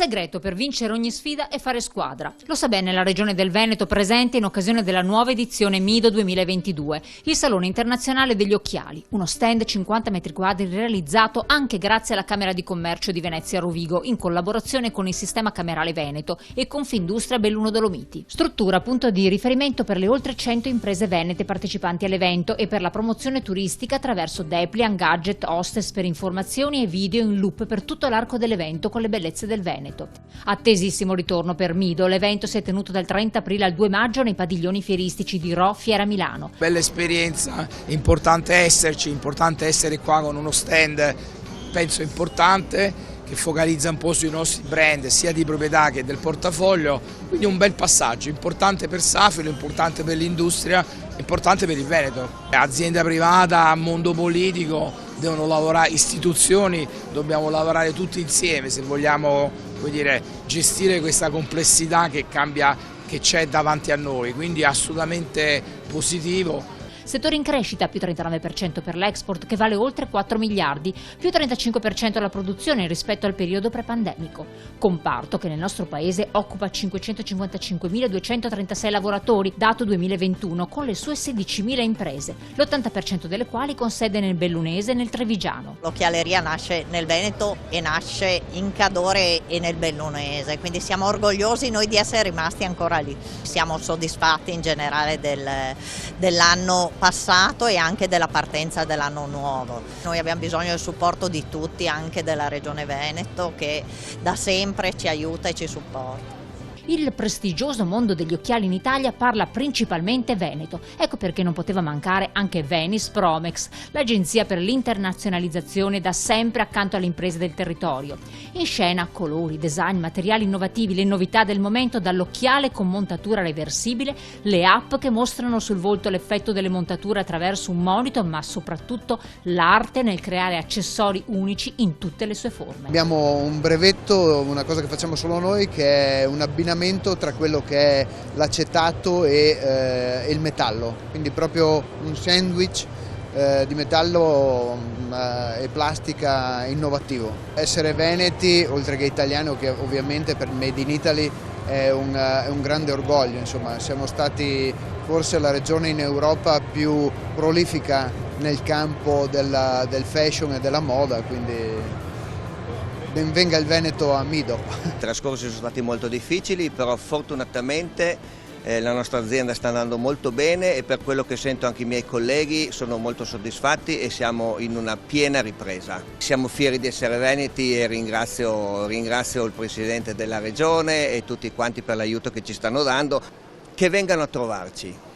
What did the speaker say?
segreto per vincere ogni sfida è fare squadra. Lo sa bene la Regione del Veneto, presente in occasione della nuova edizione Mido 2022, il Salone Internazionale degli Occhiali, uno stand 50 metri quadri realizzato anche grazie alla Camera di Commercio di Venezia Rovigo, in collaborazione con il Sistema Camerale Veneto e Confindustria Belluno Dolomiti. Struttura punto di riferimento per le oltre 100 imprese venete partecipanti all'evento e per la promozione turistica attraverso Deplian, gadget, hostess per informazioni e video in loop per tutto l'arco dell'evento con le bellezze del Veneto. Attesissimo ritorno per Mido, l'evento si è tenuto dal 30 aprile al 2 maggio nei padiglioni fieristici di Rho, Fiera Milano. Bella esperienza, importante esserci, importante essere qua con uno stand, penso importante, che focalizza un po' sui nostri brand sia di proprietà che del portafoglio, quindi un bel passaggio, importante per Safilo, importante per l'industria, importante per il Veneto. Azienda privata, mondo politico, devono lavorare, istituzioni, dobbiamo lavorare tutti insieme se vogliamo, come dire, gestire questa complessità che cambia, che c'è davanti a noi, quindi assolutamente positivo. Settore in crescita, più 39% per l'export che vale oltre 4 miliardi, più 35% la produzione rispetto al periodo prepandemico. Comparto che nel nostro paese occupa 555.236 lavoratori, dato 2021, con le sue 16.000 imprese, l'80% delle quali con sede nel Bellunese e nel Trevigiano. L'occhialeria nasce nel Veneto e nasce in Cadore e nel Bellunese, quindi siamo orgogliosi noi di essere rimasti ancora lì. Siamo soddisfatti in generale dell'anno passato e anche della partenza dell'anno nuovo. Noi abbiamo bisogno del supporto di tutti, anche della Regione Veneto, che da sempre ci aiuta e ci supporta. Il prestigioso mondo degli occhiali in Italia parla principalmente veneto, ecco perché non poteva mancare anche Venice Promex, l'agenzia per l'internazionalizzazione da sempre accanto alle imprese del territorio. In scena colori, design, materiali innovativi, le novità del momento, dall'occhiale con montatura reversibile, le app che mostrano sul volto l'effetto delle montature attraverso un monitor, ma soprattutto l'arte nel creare accessori unici in tutte le sue forme. Abbiamo un brevetto, una cosa che facciamo solo noi, che è un abbinamento tra quello che è l'acetato e il metallo, quindi proprio un sandwich di metallo e plastica innovativo. Essere veneti, oltre che italiano, che ovviamente per Made in Italy è un grande orgoglio, insomma, siamo stati forse la regione in Europa più prolifica nel campo del fashion e della moda, quindi benvenga il Veneto a Mido. I trascorsi sono stati molto difficili, però fortunatamente la nostra azienda sta andando molto bene e per quello che sento anche i miei colleghi sono molto soddisfatti e siamo in una piena ripresa. Siamo fieri di essere veneti e ringrazio il Presidente della Regione e tutti quanti per l'aiuto che ci stanno dando, che vengano a trovarci.